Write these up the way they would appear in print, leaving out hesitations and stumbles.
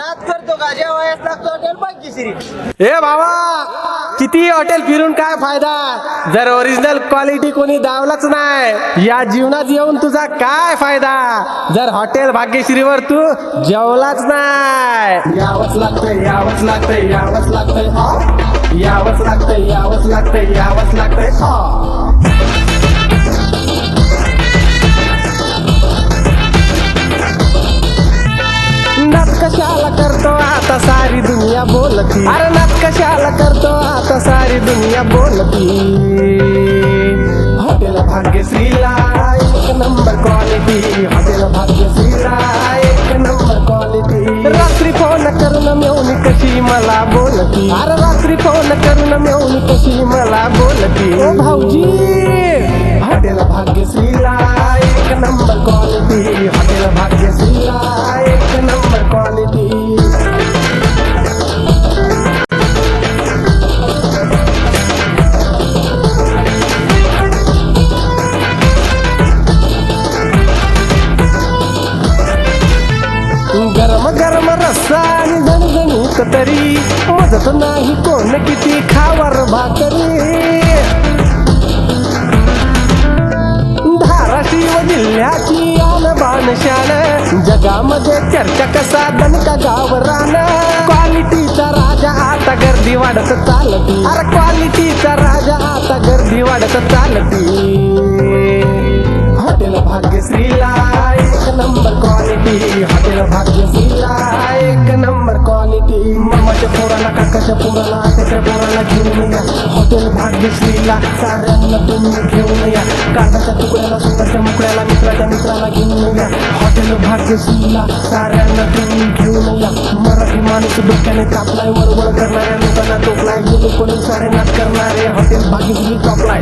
नाद करतो का जेवायच लागतो हॉटेल भाग्यश्री. ए बाबा, किती हॉटेल फिरून काय फायदा जर ओरिजिनल क्वालिटी कोणी दावलाच नाही. या जीवनात येऊन तुझा काय फायदा जर हॉटेल भाग्यश्रीवर तू जेवलाच नाही. यावंच लागतंय, यावंच लागतंय, यावंच लागतंय, यावंच लागतंय, यावंच लागतंय, यावंच लागतंय. नाच कशाला करतो आता सारी दुनिया बोलती. अरे नाच कशाला करतो आता सारी दुनिया बोलती. हॉटेल भाग्यश्रीला एक नंबर क्वालिटी, हॉटेल भाग्यश्रीला एक नंबर क्वालिटी. रात्री फोन करून मेवणी कशी मला बोलती. अरे रात्री फोन करून मेवणी कशी मला बोलती. ओ भाऊजी, हॉटेल भाग्यश्रीला एक नंबर क्वालिटी, हॉटेल भाग्यश्रीला एक नंबर क्वालिटी. गरम गरम रस्सा आणि झणझणीत तरी मदत नाही कोण किती खावर भाकरी. धाराशिव जिल्ह्याची आणबाण शान जगामध्ये चर्चा कसा दणका गावरान. क्वालिटीचा राजा आता गर्दी वाढत चालती. अरे क्वालिटीचा राजा आता गर्दी वाढत चालती. हॉटेल भाग्यश्रीला एक नंबर क्वालिटी, हॉटेल भाग्यश्रीला एक नंबर क्वालिटी. मामाच्या पोराला, काकाच्या पोराला, आत्याच्या पोराला घेऊन या हॉटेल भाग्यश्रीला. साऱ्यांना तुम्ही घेऊन या. कांदाच्या तुकड्याला, सुंदरच्या मुकड्याला, मित्राच्या मित्राला घेऊन या हॉटेल भाग्यश्रीला. साऱ्यांना तुम्ही घेऊन या. मराठी माणूस डोक्याने कापलाय, वरवळ करणाऱ्या लोकांना टोकलाय. गेले कोणी सारे नाच करणारे हॉटेल भाग्यश्री टॉपलाय.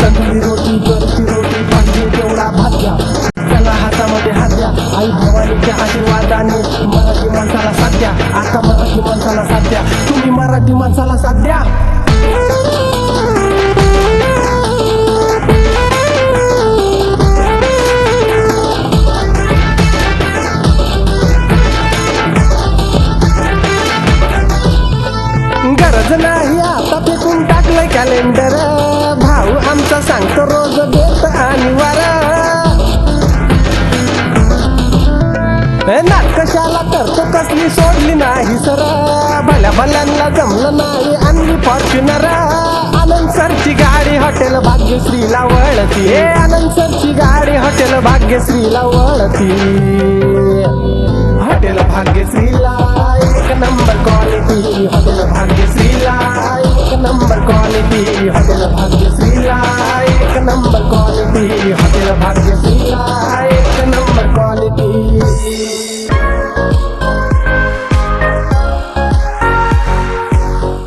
तंदुरी रोटी, गरची रोटी, पाहिजे तेवढा भात घ्या. त्याला हातामध्ये हात द्या. आई भवानीच्या आशीर्वादाने मराठी माणसाला साथ द्या. आता मराठी माणसाला साथ द्या. तुम्ही मराठी माणसाला साथ द्या. गरज नाही आता फेकून टाकलंय कॅलेंडर. भाऊ आमचा सांगतो रोज बेत आणि वारा. नाच कशाला करतो कसली सोडली नाही सर. भल्या भल्यांना जमलं नाही आणली फॉर्च्युनर. आनंद सरची गाडी हॉटेल भाग्यश्रीला वळती. हे आनंद सरची गाडी हॉटेल भाग्यश्रीला वळती. हॉटेल भाग्यश्रीला एक नंबर क्वालिटी, हॉटेल भाग्यश्रीला एक नंबर क्वालिटी, हॉटेल भाग्यश्रीला एक नंबर क्वालिटी, हॉटेल भाग्य